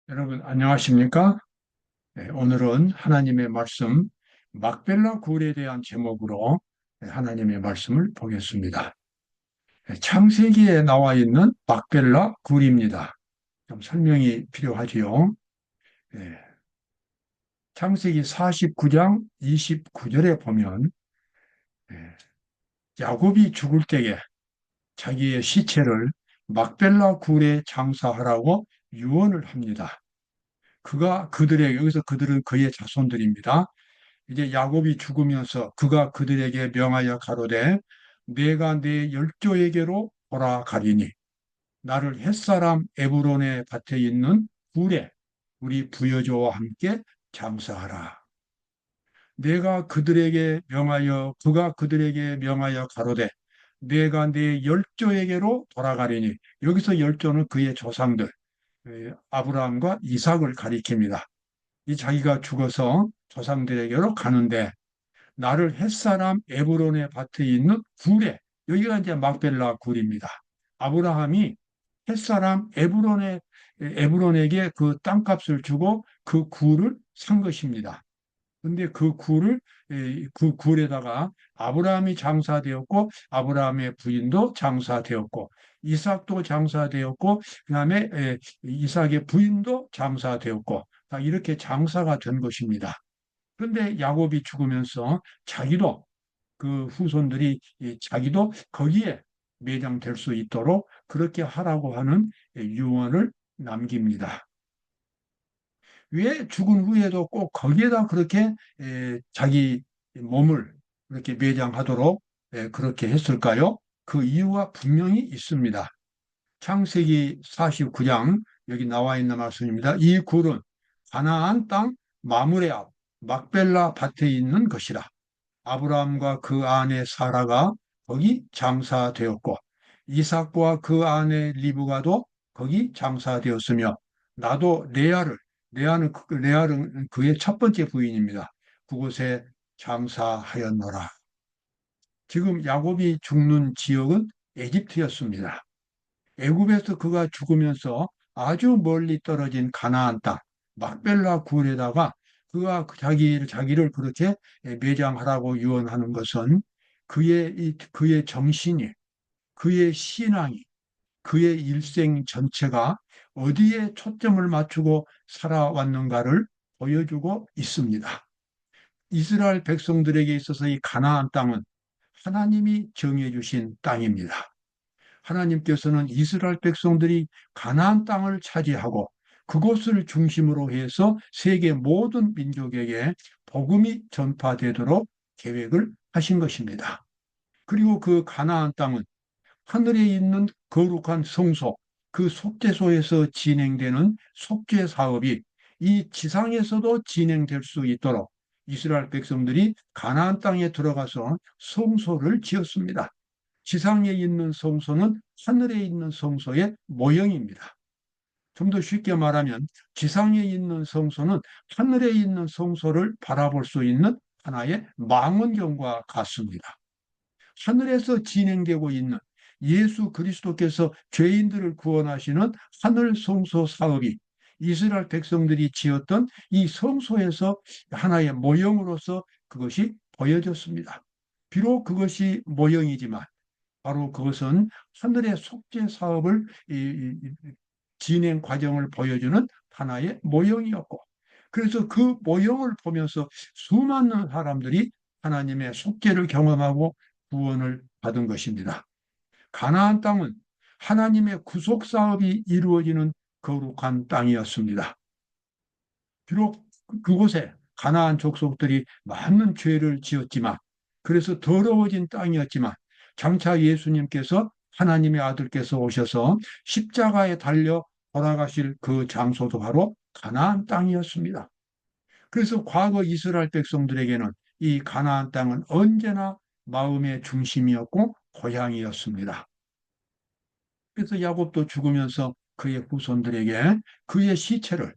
여러분 안녕하십니까? 네, 오늘은 하나님의 말씀 막벨라 굴에 대한 제목으로 하나님의 말씀을 보겠습니다. 창세기에 나와 있는 막벨라 굴입니다. 좀 설명이 필요하지요. 예, 창세기 49장 29절에 보면 예, 야곱이 죽을 때에 자기의 시체를 막벨라 굴에 장사하라고 유언을 합니다. 그가 그들에게 여기서 그들은 그의 자손들입니다. 이제 야곱이 죽으면서 그가 그들에게 명하여 가로되 내가 내 열조에게로 돌아가리니 나를 햇사람 에브론의 밭에 있는 굴에 우리 부여조와 함께 장사하라. 내가 그들에게 명하여 그가 그들에게 명하여 가로되 내가 내 열조에게로 돌아가리니 여기서 열조는 그의 조상들 아브라함과 이삭을 가리킵니다. 이 자기가 죽어서 조상들에게로 가는데 나를 햇사람 에브론의 밭에 있는 굴에 여기가 이제 막벨라 굴입니다. 아브라함이 햇사람 에브론에게 그 땅값을 주고 그 굴을 산 것입니다. 근데 그 굴을 그 굴에다가 아브라함이 장사되었고 아브라함의 부인도 장사되었고 이삭도 장사되었고 그다음에 이삭의 부인도 장사되었고 이렇게 장사가 된 것입니다. 그런데 야곱이 죽으면서 자기도 그 후손들이 자기도 거기에 매장될 수 있도록 그렇게 하라고 하는 유언을 남깁니다. 왜 죽은 후에도 꼭 거기에다 그렇게 자기 몸을 그렇게 매장하도록 그렇게 했을까요? 그 이유가 분명히 있습니다. 창세기 49장 여기 나와 있는 말씀입니다. 이 굴은 가나안 땅 마므레 앞 막벨라 밭에 있는 것이라. 아브라함과 그 아내 사라가 거기 장사되었고 이삭과 그 아내 리브가도 거기 장사되었으며 나도 레아는 그의 첫 번째 부인입니다. 그곳에 장사하였노라. 지금 야곱이 죽는 지역은 에집트였습니다. 애굽에서 그가 죽으면서 아주 멀리 떨어진 가나안 땅 막벨라 굴에다가 그가 자기를 그렇게 매장하라고 유언하는 것은 그의 정신이 그의 신앙이 그의 일생 전체가 어디에 초점을 맞추고 살아왔는가를 보여주고 있습니다. 이스라엘 백성들에게 있어서 이 가나안 땅은 하나님이 정해 주신 땅입니다. 하나님께서는 이스라엘 백성들이 가나안 땅을 차지하고 그곳을 중심으로 해서 세계 모든 민족에게 복음이 전파되도록 계획을 하신 것입니다. 그리고 그 가나안 땅은 하늘에 있는 거룩한 성소, 그 속죄소에서 진행되는 속죄 사업이 이 지상에서도 진행될 수 있도록 이스라엘 백성들이 가나안 땅에 들어가서 성소를 지었습니다. 지상에 있는 성소는 하늘에 있는 성소의 모형입니다. 좀 더 쉽게 말하면 지상에 있는 성소는 하늘에 있는 성소를 바라볼 수 있는 하나의 망원경과 같습니다. 하늘에서 진행되고 있는 예수 그리스도께서 죄인들을 구원하시는 하늘 성소 사업이 이스라엘 백성들이 지었던 이 성소에서 하나의 모형으로서 그것이 보여졌습니다. 비록 그것이 모형이지만 바로 그것은 하늘의 속죄 사업을 진행 과정을 보여주는 하나의 모형이었고 그래서 그 모형을 보면서 수많은 사람들이 하나님의 속죄를 경험하고 구원을 받은 것입니다. 가나안 땅은 하나님의 구속 사업이 이루어지는 거룩한 땅이었습니다. 비록 그곳에 가나안 족속들이 많은 죄를 지었지만 그래서 더러워진 땅이었지만 장차 예수님께서 하나님의 아들께서 오셔서 십자가에 달려 돌아가실 그 장소도 바로 가나안 땅이었습니다. 그래서 과거 이스라엘 백성들에게는 이 가나안 땅은 언제나 마음의 중심이었고 고향이었습니다. 그래서 야곱도 죽으면서 그의 후손들에게 그의 시체를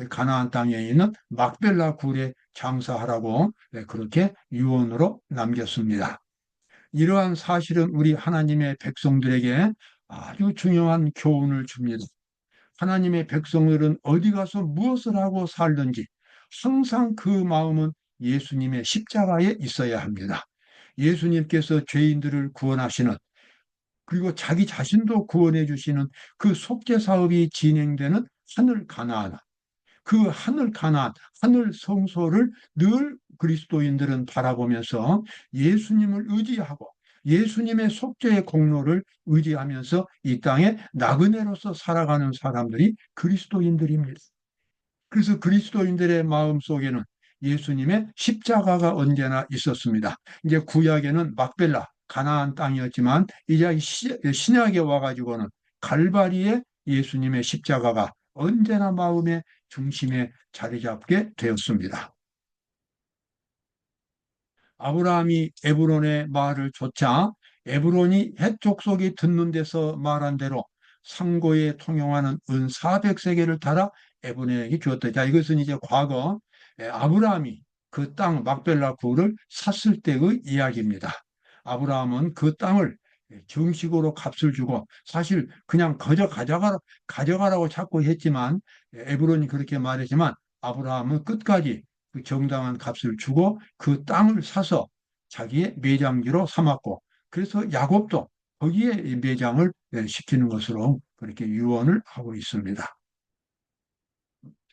가나안 땅에 있는 막벨라 굴에 장사하라고 그렇게 유언으로 남겼습니다. 이러한 사실은 우리 하나님의 백성들에게 아주 중요한 교훈을 줍니다. 하나님의 백성들은 어디 가서 무엇을 하고 살든지 항상 그 마음은 예수님의 십자가에 있어야 합니다. 예수님께서 죄인들을 구원하시는, 그리고 자기 자신도 구원해 주시는 그 속죄 사업이 진행되는 하늘 가나안, 그 하늘 가나안, 하늘 성소를 늘 그리스도인들은 바라보면서 예수님을 의지하고 예수님의 속죄의 공로를 의지하면서 이 땅에 나그네로서 살아가는 사람들이 그리스도인들입니다. 그래서 그리스도인들의 마음 속에는 예수님의 십자가가 언제나 있었습니다. 이제 구약에는 막벨라, 가나안 땅이었지만 이제 신약에 와가지고는 갈바리에 예수님의 십자가가 언제나 마음의 중심에 자리 잡게 되었습니다. 아브라함이 에브론의 말을 좇자 에브론이 헷 족속이 듣는 데서 말한 대로 상고에 통용하는 은 400세겔을 달아 에브론에게 주었다. 자, 이것은 이제 과거 아브라함이 그 땅 막벨라 구를 샀을 때의 이야기입니다. 아브라함은 그 땅을 정식으로 값을 주고 사실 그냥 거저 가져가라고 자꾸 했지만 에브론이 그렇게 말했지만 아브라함은 끝까지 그 정당한 값을 주고 그 땅을 사서 자기의 매장지로 삼았고, 그래서 야곱도 거기에 매장을 시키는 것으로 그렇게 유언을 하고 있습니다.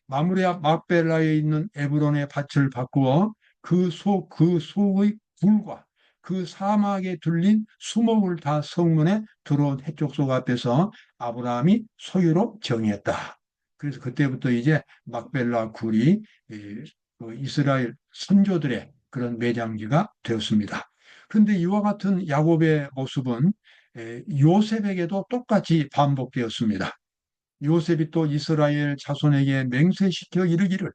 마므레아 막벨라에 있는 에브론의 밭을 바꾸어 그 소의 굴과 그 사막에 둘린 수목을 다 성문에 들어온 해족속 앞에서 아브라함이 소유로 정했다. 그래서 그때부터 이제 막벨라 굴이 그 이스라엘 선조들의 그런 매장지가 되었습니다. 그런데 이와 같은 야곱의 모습은 요셉에게도 똑같이 반복되었습니다. 요셉이 또 이스라엘 자손에게 맹세시켜 이르기를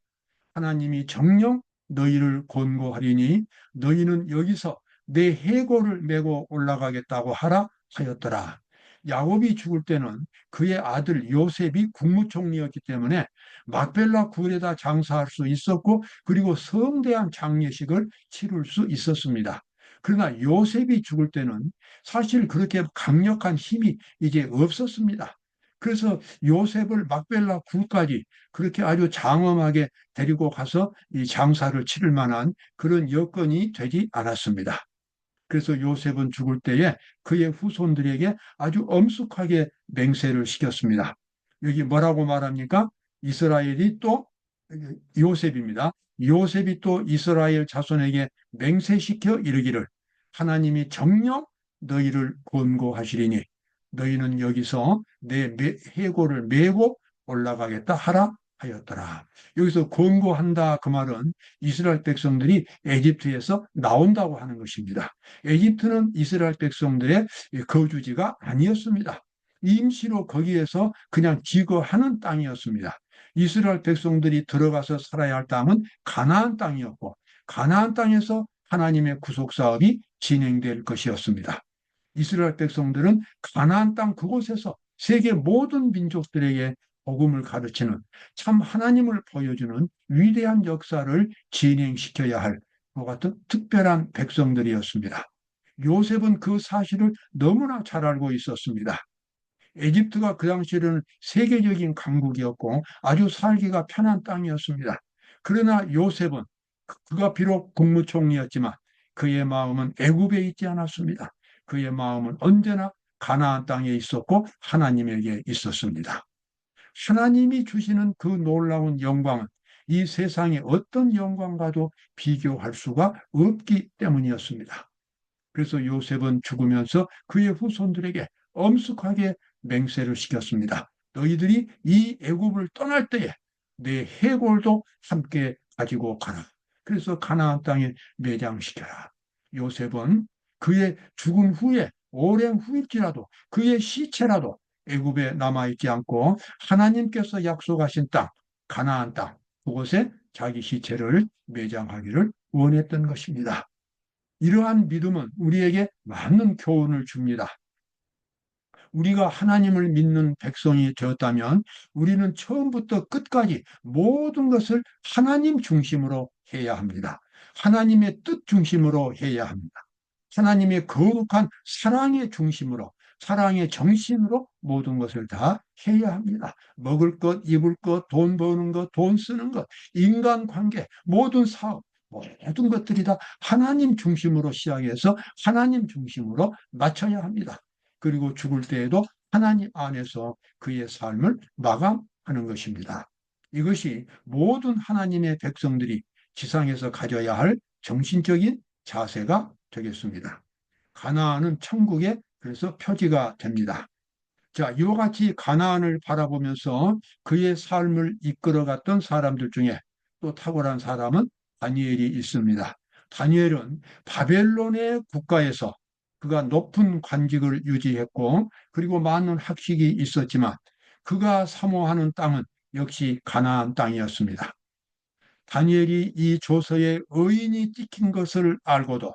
하나님이 정녕 너희를 권고하리니 너희는 여기서 내 해골을 메고 올라가겠다고 하라 하였더라. 야곱이 죽을 때는 그의 아들 요셉이 국무총리였기 때문에 막벨라 굴에다 장사할 수 있었고 그리고 성대한 장례식을 치룰 수 있었습니다. 그러나 요셉이 죽을 때는 사실 그렇게 강력한 힘이 이제 없었습니다. 그래서 요셉을 막벨라 굴까지 그렇게 아주 장엄하게 데리고 가서 이 장사를 치를 만한 그런 여건이 되지 않았습니다. 그래서 요셉은 죽을 때에 그의 후손들에게 아주 엄숙하게 맹세를 시켰습니다. 여기 뭐라고 말합니까? 이스라엘이 또 요셉입니다. 요셉이 또 이스라엘 자손에게 맹세시켜 이르기를 하나님이 정녕 너희를 권고하시리니 너희는 여기서 내 해골을 메고 올라가겠다 하라 하였더라. 여기서 권고한다 그 말은 이스라엘 백성들이 에집트에서 나온다고 하는 것입니다. 에집트는 이스라엘 백성들의 거주지가 아니었습니다. 임시로 거기에서 그냥 기거하는 땅이었습니다. 이스라엘 백성들이 들어가서 살아야 할 땅은 가나안 땅이었고 가나안 땅에서 하나님의 구속 사업이 진행될 것이었습니다. 이스라엘 백성들은 가나안 땅 그곳에서 세계 모든 민족들에게 복음을 가르치는 참 하나님을 보여주는 위대한 역사를 진행시켜야 할 것 같은 특별한 백성들이었습니다. 요셉은 그 사실을 너무나 잘 알고 있었습니다. 에집트가 그 당시에는 세계적인 강국이었고 아주 살기가 편한 땅이었습니다. 그러나 요셉은 그가 비록 국무총리였지만 그의 마음은 애굽에 있지 않았습니다. 그의 마음은 언제나 가나안 땅에 있었고 하나님에게 있었습니다. 하나님이 주시는 그 놀라운 영광은 이 세상의 어떤 영광과도 비교할 수가 없기 때문이었습니다. 그래서 요셉은 죽으면서 그의 후손들에게 엄숙하게 맹세를 시켰습니다. 너희들이 이 애굽을 떠날 때에 내 해골도 함께 가지고 가라. 그래서 가나안 땅에 매장시켜라. 요셉은 그의 죽은 후에 오랜 후일지라도 그의 시체라도 애굽에 남아있지 않고 하나님께서 약속하신 땅, 가나안 땅, 그곳에 자기 시체를 매장하기를 원했던 것입니다. 이러한 믿음은 우리에게 많은 교훈을 줍니다. 우리가 하나님을 믿는 백성이 되었다면 우리는 처음부터 끝까지 모든 것을 하나님 중심으로 해야 합니다. 하나님의 뜻 중심으로 해야 합니다. 하나님의 거룩한 사랑의 중심으로, 사랑의 정신으로 모든 것을 다 해야 합니다. 먹을 것, 입을 것, 돈 버는 것, 돈 쓰는 것, 인간관계, 모든 사업, 모든 것들이 다 하나님 중심으로 시작해서 하나님 중심으로 맞춰야 합니다. 그리고 죽을 때에도 하나님 안에서 그의 삶을 마감하는 것입니다. 이것이 모든 하나님의 백성들이 지상에서 가져야 할 정신적인 자세가 되겠습니다. 가나안은 천국의 그래서 표지가 됩니다. 자, 이와 같이 가나안을 바라보면서 그의 삶을 이끌어갔던 사람들 중에 또 탁월한 사람은 다니엘이 있습니다. 다니엘은 바벨론의 국가에서 그가 높은 관직을 유지했고 그리고 많은 학식이 있었지만 그가 사모하는 땅은 역시 가나안 땅이었습니다. 다니엘이 이 조서에 의인이 찍힌 것을 알고도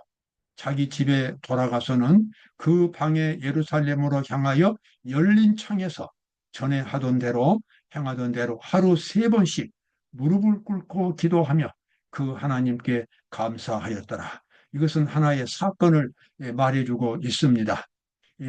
자기 집에 돌아가서는 그 방에 예루살렘으로 향하여 열린 창에서 전에 하던 대로 행하던 대로 하루 3번씩 무릎을 꿇고 기도하며 그 하나님께 감사하였더라. 이것은 하나의 사건을 말해주고 있습니다.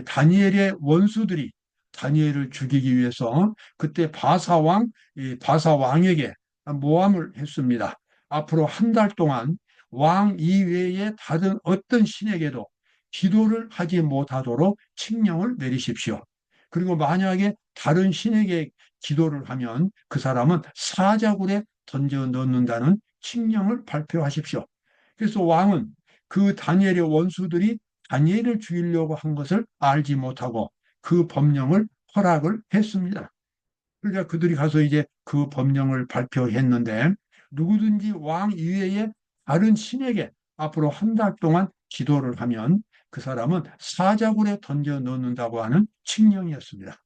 다니엘의 원수들이 다니엘을 죽이기 위해서 그때 바사 왕에게 모함을 했습니다. 앞으로 한 달 동안 왕 이외에 다른 어떤 신에게도 기도를 하지 못하도록 칙령을 내리십시오. 그리고 만약에 다른 신에게 기도를 하면 그 사람은 사자굴에 던져 넣는다는 칙령을 발표하십시오. 그래서 왕은 그 다니엘의 원수들이 다니엘을 죽이려고 한 것을 알지 못하고 그 법령을 허락을 했습니다. 그러니까 그들이 가서 이제 그 법령을 발표했는데 누구든지 왕 이외에 다른 신에게 앞으로 한 달 동안 기도를 하면 그 사람은 사자굴에 던져 넣는다고 하는 칙령이었습니다.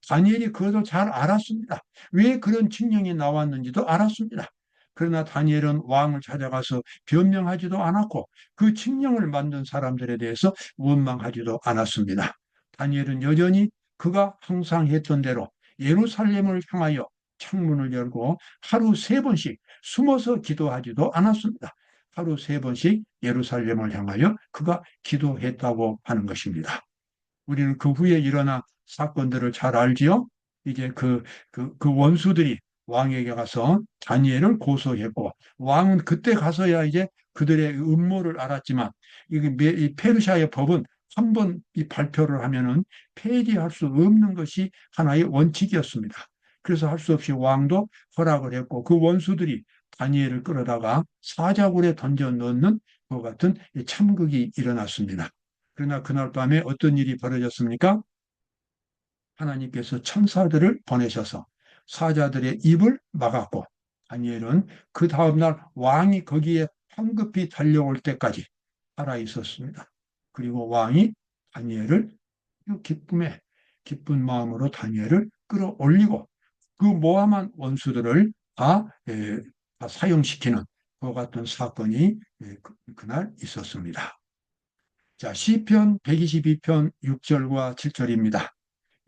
다니엘이 그것을 잘 알았습니다. 왜 그런 칙령이 나왔는지도 알았습니다. 그러나 다니엘은 왕을 찾아가서 변명하지도 않았고 그 칙령을 만든 사람들에 대해서 원망하지도 않았습니다. 다니엘은 여전히 그가 항상 했던 대로 예루살렘을 향하여 창문을 열고 하루 3번씩 숨어서 기도하지도 않았습니다. 하루 3번씩 예루살렘을 향하여 그가 기도했다고 하는 것입니다. 우리는 그 후에 일어난 사건들을 잘 알지요. 이제 그 원수들이 왕에게 가서 다니엘을 고소했고 왕은 그때 가서야 이제 그들의 음모를 알았지만 이 페르시아의 법은 한 번 이 발표를 하면은 폐지할 수 없는 것이 하나의 원칙이었습니다. 그래서 할 수 없이 왕도 허락을 했고 그 원수들이 다니엘을 끌어다가 사자굴에 던져 넣는 것 같은 참극이 일어났습니다. 그러나 그날 밤에 어떤 일이 벌어졌습니까? 하나님께서 천사들을 보내셔서 사자들의 입을 막았고 다니엘은 그 다음날 왕이 거기에 황급히 달려올 때까지 살아 있었습니다. 그리고 왕이 다니엘을 기쁜 마음으로 다니엘을 끌어올리고 그 모함한 원수들을 다 사형시키는 그 같은 사건이 그날 있었습니다. 자, 시편 122편 6절과 7절입니다.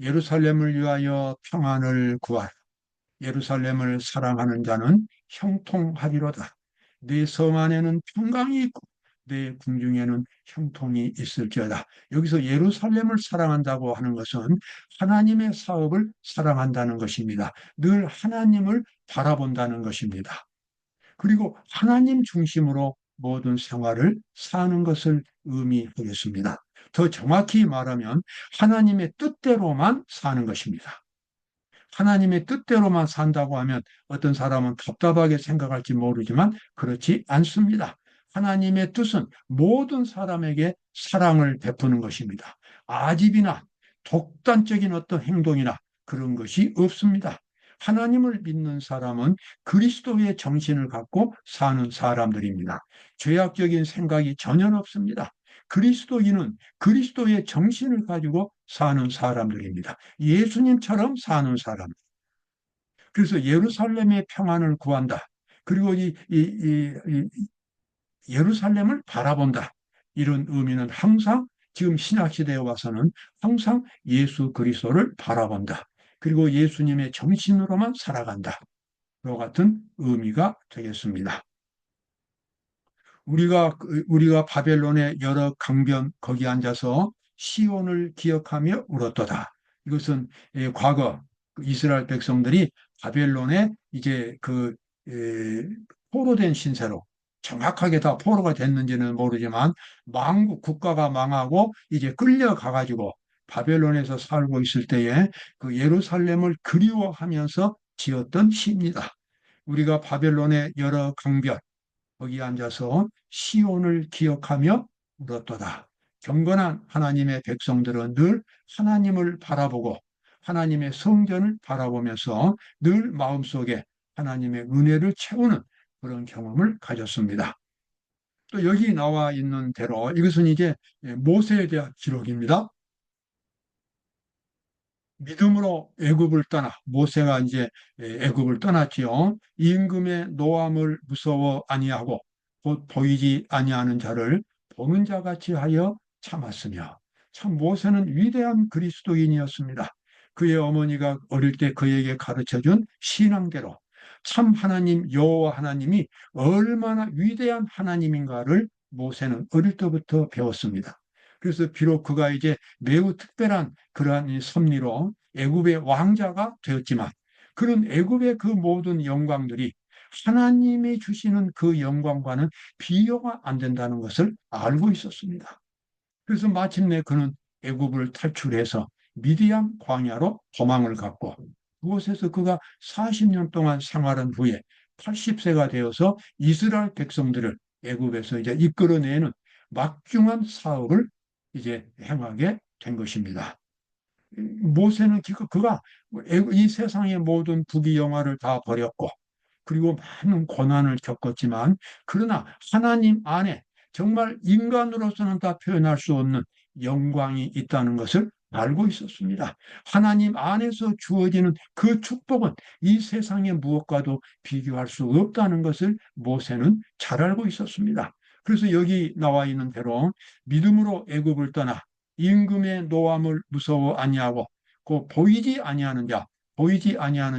예루살렘을 위하여 평안을 구하라. 예루살렘을 사랑하는 자는 형통하리로다. 네 성 안에는 평강이 있고 네 궁중에는 형통이 있을지어다. 여기서 예루살렘을 사랑한다고 하는 것은 하나님의 사업을 사랑한다는 것입니다. 늘 하나님을 바라본다는 것입니다. 그리고 하나님 중심으로 모든 생활을 사는 것을 의미하겠습니다. 더 정확히 말하면 하나님의 뜻대로만 사는 것입니다. 하나님의 뜻대로만 산다고 하면 어떤 사람은 답답하게 생각할지 모르지만 그렇지 않습니다. 하나님의 뜻은 모든 사람에게 사랑을 베푸는 것입니다. 아집이나 독단적인 어떤 행동이나 그런 것이 없습니다. 하나님을 믿는 사람은 그리스도의 정신을 갖고 사는 사람들입니다. 죄악적인 생각이 전혀 없습니다. 그리스도인은 그리스도의 정신을 가지고 사는 사람들입니다. 예수님처럼 사는 사람. 그래서 예루살렘의 평안을 구한다. 그리고 이 예루살렘을 바라본다. 이런 의미는 항상 지금 신약시대에 와서는 항상 예수 그리스도를 바라본다. 그리고 예수님의 정신으로만 살아간다. 그 같은 의미가 되겠습니다. 우리가 바벨론의 여러 강변 거기 앉아서 시온을 기억하며 울었도다. 이것은 과거 그 이스라엘 백성들이 바벨론에 이제 에, 포로된 신세로 정확하게 다 포로가 됐는지는 모르지만 망국 국가가 망하고 이제 끌려가 가지고 바벨론에서 살고 있을 때에 그 예루살렘을 그리워하면서 지었던 시입니다. 우리가 바벨론의 여러 강변 거기 앉아서 시온을 기억하며 울었도다. 경건한 하나님의 백성들은 늘 하나님을 바라보고 하나님의 성전을 바라보면서 늘 마음속에 하나님의 은혜를 채우는 그런 경험을 가졌습니다. 또 여기 나와 있는 대로 이것은 이제 모세에 대한 기록입니다. 믿음으로 애굽을 떠나 모세가 이제 애굽을 떠났지요. 임금의 노함을 무서워 아니하고 곧 보이지 아니하는 자를 보는 자 같이 하여 참았으며 참 모세는 위대한 그리스도인이었습니다. 그의 어머니가 어릴 때 그에게 가르쳐준 신앙대로 참 하나님 여호와 하나님이 얼마나 위대한 하나님인가를 모세는 어릴 때부터 배웠습니다. 그래서 비록 그가 이제 매우 특별한 그러한 이 섭리로 애굽의 왕자가 되었지만 그런 애굽의 그 모든 영광들이 하나님이 주시는 그 영광과는 비교가 안 된다는 것을 알고 있었습니다. 그래서 마침내 그는 애굽을 탈출해서 미디안 광야로 도망을 갔고 그곳에서 그가 40년 동안 생활한 후에 80세가 되어서 이스라엘 백성들을 애굽에서 이제 이끌어내는 막중한 사업을 이제 행하게 된 것입니다. 모세는 그가 이 세상의 모든 부귀영화를 다 버렸고 그리고 많은 고난을 겪었지만 그러나 하나님 안에 정말 인간으로서는 다 표현할 수 없는 영광이 있다는 것을 알고 있었습니다. 하나님 안에서 주어지는 그 축복은 이 세상의 무엇과도 비교할 수 없다는 것을 모세는 잘 알고 있었습니다. 그래서 여기 나와 있는 대로 믿음으로 애굽을 떠나 임금의 노함을 무서워 아니하고 그 보이지 아니하는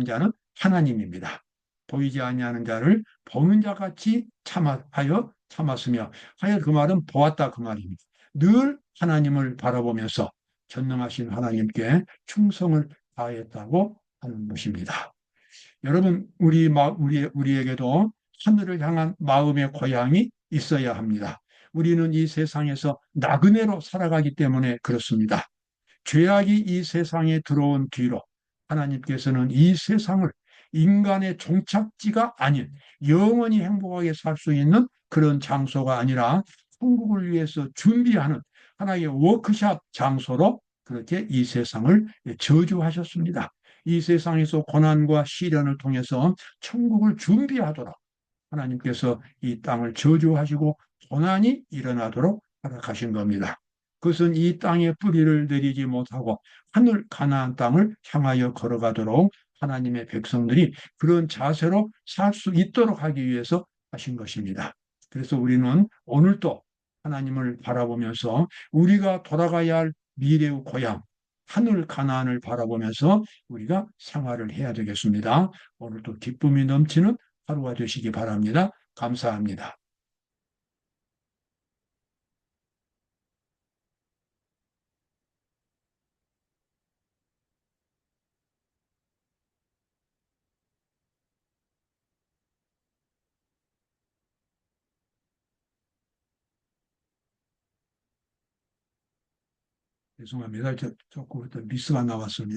자는 하나님입니다. 보이지 아니하는 자를 보는 자 같이 참하여 참았으며 하여 그 말은 보았다 그 말입니다. 늘 하나님을 바라보면서 전능하신 하나님께 충성을 다했다고 하는 것입니다. 여러분 우리에게도 하늘을 향한 마음의 고향이 있어야 합니다. 우리는 이 세상에서 나그네로 살아가기 때문에 그렇습니다. 죄악이 이 세상에 들어온 뒤로 하나님께서는 이 세상을 인간의 종착지가 아닌 영원히 행복하게 살 수 있는 그런 장소가 아니라 천국을 위해서 준비하는 하나의 워크샵 장소로 그렇게 이 세상을 저주하셨습니다. 이 세상에서 고난과 시련을 통해서 천국을 준비하도록 하나님께서 이 땅을 저주하시고 고난이 일어나도록 허락하신 겁니다. 그것은 이 땅에 뿌리를 내리지 못하고 하늘 가나안 땅을 향하여 걸어가도록 하나님의 백성들이 그런 자세로 살 수 있도록 하기 위해서 하신 것입니다. 그래서 우리는 오늘도 하나님을 바라보면서 우리가 돌아가야 할 미래의 고향, 하늘 가나안을 바라보면서 우리가 생활을 해야 되겠습니다. 오늘도 기쁨이 넘치는 하루가 되시기 바랍니다. 감사합니다. 죄송합니다. 조금 미스가 나왔습니다.